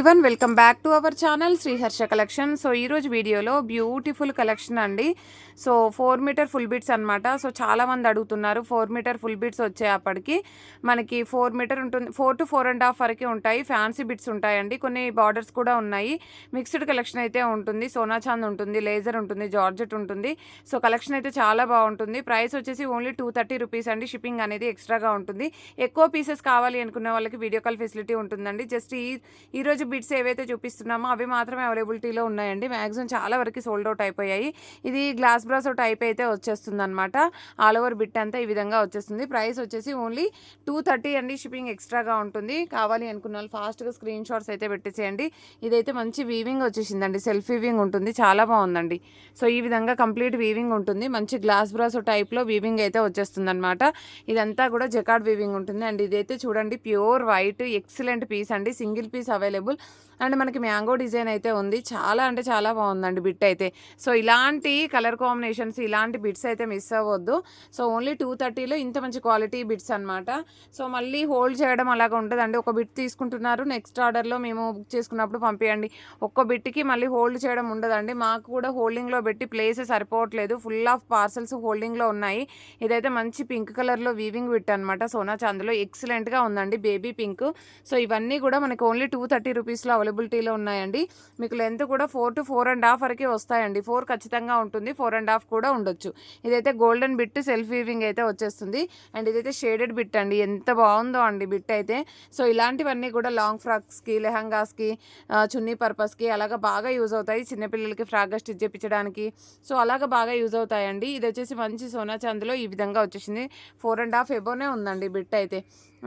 Everyone welcome back to our channel Sriharsha collection. So ఈరోజు వీడియోలో beautiful collection అండి. So 4 metre full beats అనమాట. So చాలామంది అడుగుతున్నారు 4 మీటర్ ఫుల్ బీట్స్ వచ్చేప్పటికి మనకి 4 మీటర్ ఉంటుంది, 4 to 4.5 వరకు ఉంటాయి. ఫ్యాన్సీ బిట్స్ ఉంటాయండి, కొన్ని బార్డర్స్ కూడా ఉన్నాయి. మిక్స్డ్ కలెక్షన్ అయితే ఉంటుంది. సోనా చాంద్ ఉంటుంది, లేజర్ ఉంటుంది, జార్జెట్ ఉంటుంది. సో కలెక్షన్ అయితే చాలా బాగుంటుంది. ప్రైస్ వచ్చేసి ఓన్లీ 230 రూపీస్ అండి. షిప్పింగ్ అనేది ఎక్స్ట్రాగా ఉంటుంది. ఎక్కువ పీసెస్ కావాలి అనుకునే వాళ్ళకి వీడియో కాల్ ఫెసిలిటీ ఉంటుందండి. జస్ట్ ఈరోజు బిట్స్ ఏవైతే చూపిస్తున్నామో అవి మాత్రమే అవైలబిలిటీలో ఉన్నాయండి. మ్యాక్సిమం చాలా వరకు సోల్డ్ అవుట్ అయిపోయాయి. ఇది గ్లాస్ బ్రాసో టైప్ అయితే వచ్చేస్తుంది అనమాట. ఆల్ ఓవర్ బిట్ అంతా ఈ విధంగా వచ్చేస్తుంది. ప్రైస్ వచ్చేసి ఓన్లీ 230 అండి. షిప్పింగ్ ఎక్స్ట్రాగా ఉంటుంది. కావాలి అనుకున్న వాళ్ళు ఫాస్ట్గా స్క్రీన్ షాట్స్ అయితే పెట్టేసేయండి. ఇదైతే మంచి వీవింగ్ వచ్చేసిందండి, సెల్ఫ్ వీవింగ్ ఉంటుంది, చాలా బాగుందండి. సో ఈ విధంగా కంప్లీట్ వీవింగ్ ఉంటుంది. మంచి గ్లాస్ బ్రాసో టైప్లో వీవింగ్ అయితే వచ్చేస్తుంది అనమాట. ఇదంతా కూడా జకార్డ్ వీవింగ్ ఉంటుంది. అండ్ ఇదైతే చూడండి ప్యూర్ వైట్ ఎక్సలెంట్ పీస్ అండి. Single piece available. అండ్ మనకి మ్యాంగో డిజైన్ అయితే ఉంది. చాలా అంటే చాలా బాగుందండి బిట్ అయితే. సో ఇలాంటి కలర్ కాంబినేషన్స్, ఇలాంటి బిట్స్ అయితే మిస్ అవ్వద్దు. సో ఓన్లీ 230లో ఇంత మంచి క్వాలిటీ బిట్స్ అనమాట. సో మళ్ళీ హోల్డ్ చేయడం అలాగ ఉంటుందండి. ఒక బిట్ తీసుకుంటున్నారు, నెక్స్ట్ ఆర్డర్లో మేము బుక్ చేసుకున్నప్పుడు పంపించండి. ఒక్క బిట్కి మళ్ళీ హోల్డ్ చేయడం ఉండదండి. మాకు కూడా హోల్డింగ్లో పెట్టి ప్లేస్ సరిపోవట్లేదు. ఫుల్ ఆఫ్ పార్సల్స్ హోల్డింగ్లో ఉన్నాయి. ఇదైతే మంచి పింక్ కలర్లో వీవింగ్ బిట్ అనమాట. సోనా చాంద్లో ఎక్సలెంట్గా ఉందండి, బేబీ పింక్. సో ఇవన్నీ కూడా మనకి ఓన్లీ 230 రూపీస్లో అవైలబిలిటీలో ఉన్నాయండి. మీకు లెంత్ కూడా 4 to 4.5 వరకే వస్తాయండి. 4 ఖచ్చితంగా ఉంటుంది, 4.5 కూడా ఉండొచ్చు. ఇదైతే గోల్డెన్ బిట్ సెల్ఫ్ వీవింగ్ అయితే వచ్చేస్తుంది. అండ్ ఇదైతే షేడెడ్ బిట్ అండి. ఎంత బాగుందో అండి బిట్ అయితే. సో ఇలాంటివన్నీ కూడా లాంగ్ ఫ్రాక్స్కి, లెహంగాస్కి, చున్నీ పర్పస్కి అలాగా బాగా యూజ్ అవుతాయి. చిన్నపిల్లలకి ఫ్రాక్గా స్టిచ్ చేయించడానికి సో అలాగా బాగా యూజ్ అవుతాయండి. ఇది వచ్చేసి మంచి సోనా చాంద్లో ఈ విధంగా వచ్చేసింది. 4.5 ఎబోనే ఉందండి బిట్ అయితే.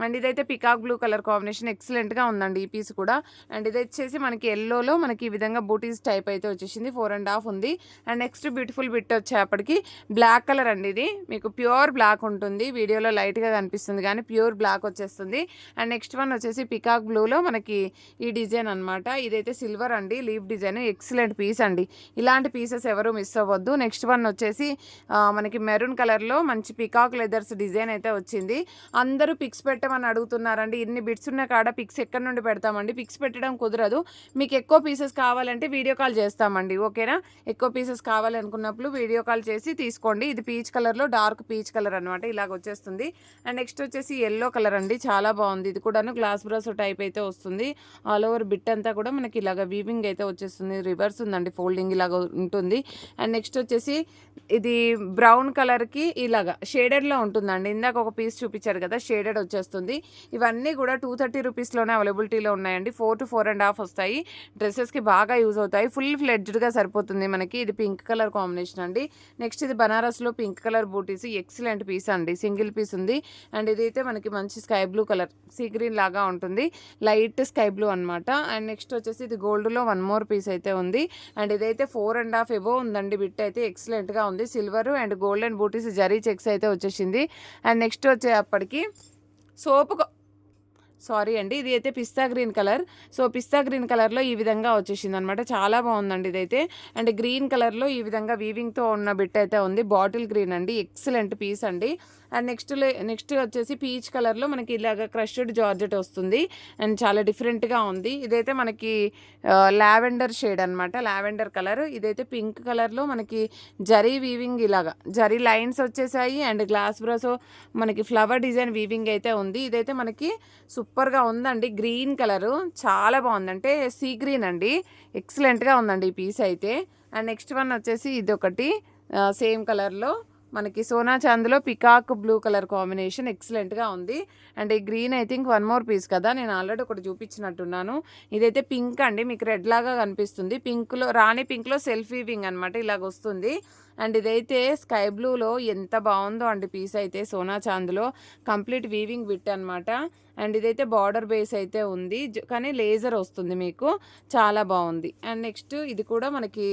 అండ్ ఇదైతే పికాక్ బ్లూ కలర్ కాంబినేషన్ ఎక్సలెంట్గా ఉందండి ఈ పీస్ కూడా. అండ్ ఇది వచ్చేసి మనకి ఎల్లోలో మనకి ఈ విధంగా బూటీస్ టైప్ అయితే వచ్చేసింది. 4.5 ఉంది. అండ్ నెక్స్ట్ బ్యూటిఫుల్ బిట్ వచ్చేప్పటికి బ్లాక్ కలర్ అండి. ఇది మీకు ప్యూర్ బ్లాక్ ఉంటుంది. వీడియోలో లైట్గా కనిపిస్తుంది కానీ ప్యూర్ బ్లాక్ వచ్చేస్తుంది. అండ్ నెక్స్ట్ వన్ వచ్చేసి పికాక్ బ్లూలో మనకి ఈ డిజైన్ అనమాట. ఇదైతే సిల్వర్ అండి, లీఫ్ డిజైన్. ఎక్సలెంట్ పీస్ అండి. ఇలాంటి పీసెస్ ఎవరు మిస్ అవ్వద్దు. నెక్స్ట్ వన్ వచ్చేసి మనకి మెరూన్ కలర్లో మంచి పికాక్ లెదర్స్ డిజైన్ అయితే వచ్చింది. అందరూ పిక్స్ పెట్టమని అడుగుతున్నారండి. ఇన్ని బిట్స్ ఉన్న కాడ పిక్స్ ఎక్కడి నుండి పెడతామండి? పిక్స్ పెట్టడం కుదరదు. మీకు ఎక్కువ పీసెస్ కావాలంటే వీడియో కాల్ చేస్తామండి, ఓకేనా? ఎక్కువ పీసెస్ కావాలనుకున్నప్పుడు వీడియో కాల్ చేసి తీసుకోండి. ఇది పీచ్ కలర్లో డార్క్ పీచ్ కలర్ అనమాట, ఇలాగ వచ్చేస్తుంది. అండ్ నెక్స్ట్ వచ్చేసి ఎల్లో కలర్ అండి, చాలా బాగుంది. ఇది కూడాను గ్లాస్ బ్రాసో టైప్ అయితే వస్తుంది. ఆల్ ఓవర్ బిట్ అంతా కూడా మనకి ఇలాగ వీవింగ్ అయితే వచ్చేస్తుంది. రివర్స్ ఉందండి, ఫోల్డింగ్ ఇలాగ ఉంటుంది. అండ్ నెక్స్ట్ వచ్చేసి ఇది బ్రౌన్ కలర్కి ఇలాగ షేడెడ్లో ఉంటుందండి. ఇందాక ఒక పీస్ చూపించారు కదా, షేడెడ్ వచ్చేస్తుంది. ఇవన్నీ కూడా 230 రూపీస్లోనే అవైలబిలిటీలో ఉన్నాయండి. 4 to 4.5 వస్తాయి. డ్రెస్సెస్కి బాగా యూజ్ అవుతాయి. ఫుల్ ఫ్లెడ్జ్డ్గా సరిపోతుంది మనకి. ఇది పింక్ కలర్ కాంబినేషన్ అండి. నెక్స్ట్ ఇది బనారస్లో పింక్ కలర్ బూటీస్, ఎక్సలెంట్ పీస్ అండి. సింగిల్ పీస్ ఉంది. అండ్ ఇదైతే మనకి మంచి sky blue colour, sea green లాగా ఉంటుంది, లైట్ స్కై బ్లూ అనమాట. అండ్ నెక్స్ట్ వచ్చేసి ఇది గోల్డ్లో వన్ మోర్ పీస్ అయితే ఉంది. అండ్ ఇదైతే 4.5 ఎబో ఉందండి. బిట్ అయితే ఎక్సలెంట్గా ఉంది. సిల్వర్ అండ్ గోల్డెన్ బూటీస్ జరీ చెక్స్ అయితే వచ్చేసింది. అండ్ నెక్స్ట్ వచ్చేప్పటికి సారీ అండి, ఇది అయితే pista green colour. So pista green కలర్లో ఈ విధంగా వచ్చేసింది అనమాట. చాలా బాగుందండి ఇదైతే. అండ్ గ్రీన్ కలర్లో ఈ విధంగా వీవింగ్తో ఉన్న బిట్ అయితే ఉంది. బాటిల్ గ్రీన్ అండి, ఎక్సలెంట్ పీస్ అండి. అండ్ నెక్స్ట్ వచ్చేసి పీచ్ కలర్లో మనకి ఇలాగ క్రష్డ్ జార్జెట్ వస్తుంది. అండ్ చాలా డిఫరెంట్గా ఉంది. ఇదైతే మనకి లావెండర్ షేడ్ అనమాట, లావెండర్ కలర్. ఇదైతే పింక్ కలర్లో మనకి జరీ వీవింగ్, ఇలాగా జరీ లైన్స్ వచ్చేసాయి. అండ్ గ్లాస్ బ్రాసో మనకి ఫ్లవర్ డిజైన్ వీవింగ్ అయితే ఉంది. ఇదైతే మనకి సూపర్గా ఉందండి. గ్రీన్ కలరు చాలా బాగుంది, అంటే సీ గ్రీన్ అండి. ఎక్సలెంట్గా ఉందండి ఈ పీస్ అయితే. అండ్ నెక్స్ట్ వన్ వచ్చేసి ఇదొకటి సేమ్ కలర్లో మనకి సోనా చాంద్లో పికాక్ బ్లూ కలర్ కాంబినేషన్ ఎక్సలెంట్గా ఉంది. అండ్ ఈ green I think one more piece కదా, నేను ఆల్రెడీ ఒకటి చూపించినట్టున్నాను. ఇదైతే పింక్ అండి, మీకు రెడ్ లాగా కనిపిస్తుంది. పింక్లో, రాణి పింక్లో సెల్ఫ్ వీవింగ్ అనమాట, ఇలాగ వస్తుంది. అండ్ ఇదైతే స్కై బ్లూలో ఎంత బాగుందో అండి పీస్ అయితే. సోనా చాంద్లో కంప్లీట్ వీవింగ్ బిట్ అనమాట. అండ్ ఇదైతే బార్డర్ బేస్ అయితే ఉంది, కానీ లేజర్ వస్తుంది మీకు, చాలా బాగుంది. అండ్ నెక్స్ట్ ఇది కూడా మనకి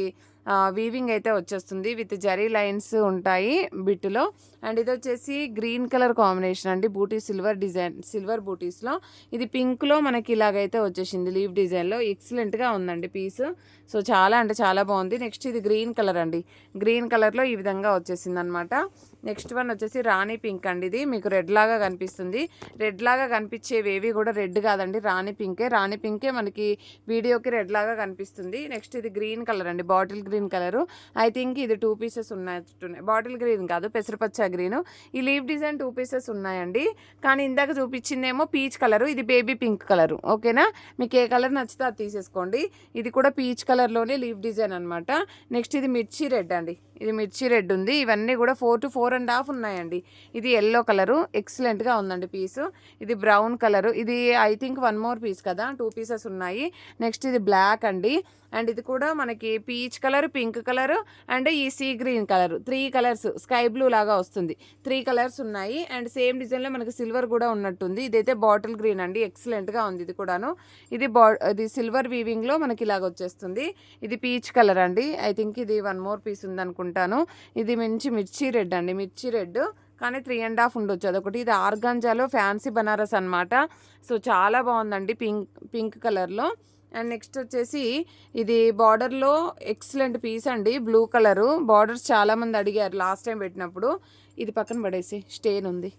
వీవింగ్ అయితే వచ్చేస్తుంది విత్ జరీ లైన్స్ ఉంటాయి బిట్లో. అండ్ ఇది వచ్చేసి గ్రీన్ కలర్ కాంబినేషన్ అండి, బూటీ సిల్వర్ డిజైన్, సిల్వర్ బూటీస్లో. ఇది పింక్లో మనకి ఇలాగైతే వచ్చేసింది లీవ్ డిజైన్లో. ఎక్సలెంట్గా ఉందండి పీస్. సో చాలా అంటే చాలా బాగుంది. నెక్స్ట్ ఇది గ్రీన్ కలర్ అండి, గ్రీన్ కలర్లో ఈ విధంగా వచ్చేసింది అనమాట. నెక్స్ట్ వన్ వచ్చేసి రాణి పింక్ అండి. ఇది మీకు రెడ్ లాగా కనిపిస్తుంది. రెడ్ లాగా కనిపించేవేవి కూడా రెడ్ కాదండి, రాణి పింకే. రాణి పింకే మనకి వీడియోకి రెడ్ లాగా కనిపిస్తుంది. నెక్స్ట్ ఇది గ్రీన్ కలర్ అండి, bottle green colour. I think ఇది 2 పీసెస్ ఉన్నట్టున్నాయి. బాటిల్ గ్రీన్ కాదు, పెసరపచ్చ గ్రీను. ఈ లీఫ్ డిజైన్ 2 పీసెస్ ఉన్నాయండి. కానీ ఇందాక చూపించిందేమో పీచ్ కలరు, ఇది బేబీ పింక్ కలరు. ఓకేనా, మీకు ఏ కలర్ నచ్చితే అది తీసేసుకోండి. ఇది కూడా పీచ్ కలర్లోనే లీఫ్ డిజైన్ అనమాట. నెక్స్ట్ ఇది మిర్చి రెడ్ అండి, ఇది మిర్చి రెడ్ ఉంది. ఇవన్నీ కూడా 4 to 4.5 ఉన్నాయండి. ఇది ఎల్లో కలరు, ఎక్సలెంట్గా ఉందండి పీసు. ఇది బ్రౌన్ కలరు, ఇది ఐ థింక్ 1 more పీస్ కదా, 2 pieces ఉన్నాయి. నెక్స్ట్ ఇది బ్లాక్ అండి. అండ్ ఇది కూడా మనకి peach colour, pink colour and ఈ sea green colour, 3 colours, sky blue లాగా వస్తుంది. 3 కలర్స్ ఉన్నాయి. అండ్ సేమ్ డిజైన్లో మనకి సిల్వర్ కూడా ఉన్నట్టుంది. ఇదైతే బాటిల్ గ్రీన్ అండి, ఎక్సలెంట్గా ఉంది ఇది కూడాను. ఇది సిల్వర్ వీవింగ్లో మనకి ఇలాగ వచ్చేస్తుంది. ఇది పీచ్ కలర్ అండి. ఐ థింక్ ఇది 1 more పీస్ ఉందనుకుంటాను. ఇది మంచి మిర్చి రెడ్ అండి, మిర్చి రెడ్ కానీ 3.5 ఉండొచ్చు అదొకటి. ఇది ఆర్గాంజాలో ఫ్యాన్సీ బనారస్ అనమాట. సో చాలా బాగుందండి, పింక్ కలర్లో. అండ్ నెక్స్ట్ వచ్చేసి ఇది బార్డర్లో ఎక్సలెంట్ పీస్ అండి, బ్లూ కలరు. బార్డర్స్ చాలామంది అడిగారు లాస్ట్ టైం పెట్టినప్పుడు. ఇది పక్కన పడేసి, స్టెయిన్ ఉంది.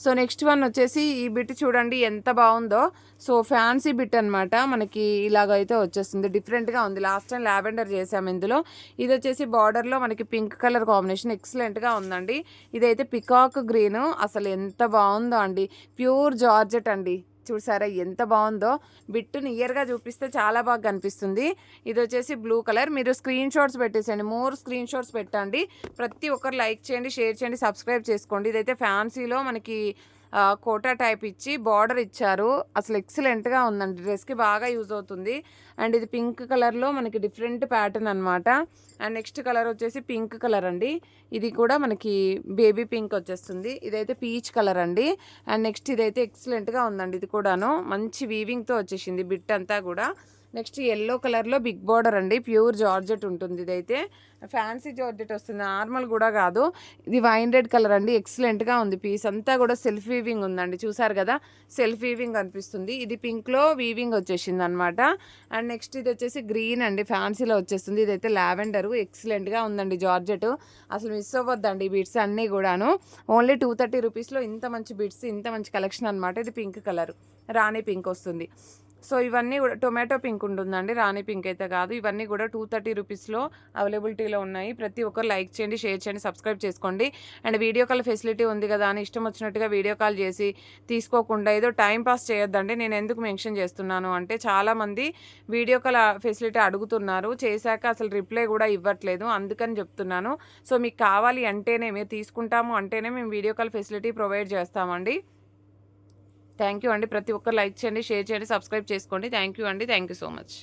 సో నెక్స్ట్ వన్ వచ్చేసి ఈ బిట్ చూడండి ఎంత బాగుందో. సో ఫ్యాన్సీ బిట్ అనమాట, మనకి ఇలాగైతే వచ్చేస్తుంది. డిఫరెంట్గా ఉంది. లాస్ట్ టైం లావెండర్ చేసాము ఇందులో. ఇది వచ్చేసి బార్డర్లో మనకి పింక్ కలర్ కాంబినేషన్ ఎక్సలెంట్గా ఉందండి. ఇదైతే పికాక్ గ్రీన్, అసలు ఎంత బాగుందో అండి. ప్యూర్ జార్జెట్ అండి, చూసారా ఎంత బాగుందో. బిట్టు నియర్గా చూపిస్తే చాలా బాగా కనిపిస్తుంది. ఇది వచ్చేసి బ్లూ కలర్. మీరు స్క్రీన్ షాట్స్ పెట్టేసండి, మోర్ స్క్రీన్ షాట్స్ పెట్టండి. ప్రతి ఒక్కరు లైక్ చేయండి, షేర్ చేయండి, సబ్స్క్రైబ్ చేసుకోండి. ఇదైతే ఫ్యాన్సీలో మనకి కోటా టైప్ ఇచ్చి బార్డర్ ఇచ్చారు. అసలు ఎక్సలెంట్గా ఉందండి, డ్రెస్కి బాగా యూజ్ అవుతుంది. అండ్ ఇది పింక్ కలర్లో మనకి డిఫరెంట్ ప్యాటర్న్ అనమాట. అండ్ నెక్స్ట్ కలర్ వచ్చేసి పింక్ కలర్ అండి. ఇది కూడా మనకి బేబీ పింక్ వచ్చేస్తుంది. ఇదైతే పీచ్ కలర్ అండి. అండ్ నెక్స్ట్ ఇదైతే ఎక్సలెంట్గా ఉందండి. ఇది కూడాను మంచి వీవింగ్తో వచ్చేసింది బిట్ అంతా కూడా. నెక్స్ట్ ఎల్లో కలర్లో బిగ్ బార్డర్ అండి, ప్యూర్ జార్జెట్ ఉంటుంది. ఇదైతే ఫ్యాన్సీ జార్జెట్ వస్తుంది, నార్మల్ కూడా కాదు. ఇది వైన్ రెడ్ కలర్ అండి, ఎక్సలెంట్గా ఉంది. పీస్ అంతా కూడా సెల్ఫ్ వీవింగ్ ఉందండి, చూసారు కదా, సెల్ఫ్ వీవింగ్ అనిపిస్తుంది. ఇది పింక్లో వీవింగ్ వచ్చేసింది అనమాట. అండ్ నెక్స్ట్ ఇది వచ్చేసి గ్రీన్ అండి, ఫ్యాన్సీలో వచ్చేస్తుంది. ఇదైతే లావెండరు, ఎక్సలెంట్గా ఉందండి జార్జెట్. అసలు మిస్ అవ్వద్దండి బీట్స్ అన్నీ కూడాను. ఓన్లీ 230 రూపీస్లో ఇంత మంచి బీట్స్, ఇంత మంచి కలెక్షన్ అనమాట. ఇది పింక్ కలర్, రాణి పింక్ వస్తుంది. సో ఇవన్నీ కూడా టొమాటో పింక్ ఉంటుందండి, రాణి పింక్ అయితే కాదు. ఇవన్నీ కూడా 230 రూపీస్లో అవైలబిలిటీలో ఉన్నాయి. ప్రతి ఒక్కరు లైక్ చేయండి, షేర్ చేయండి, సబ్స్క్రైబ్ చేసుకోండి. అండ్ వీడియో కాల్ ఫెసిలిటీ ఉంది కదా అని ఇష్టం వచ్చినట్టుగా వీడియో కాల్ చేసి తీసుకోకుండా ఏదో టైం పాస్ చేయొద్దండి. నేను ఎందుకు మెన్షన్ చేస్తున్నాను అంటే చాలామంది వీడియో కాల్ ఫెసిలిటీ అడుగుతున్నారు, చేశాక అసలు రిప్లై కూడా ఇవ్వట్లేదు, అందుకని చెప్తున్నాను. సో మీకు కావాలి అంటేనే, మీరు తీసుకుంటాము అంటేనే మేము వీడియో కాల్ ఫెసిలిటీ ప్రొవైడ్ చేస్తామండి. థ్యాంక్ యూ అండి. ప్రతి ఒక్కరు లైక్ చేయండి, షేర్ చేయండి, సబ్స్క్రైబ్ చేసుకోండి. థ్యాంక్ యూ అండి. Thank you so much.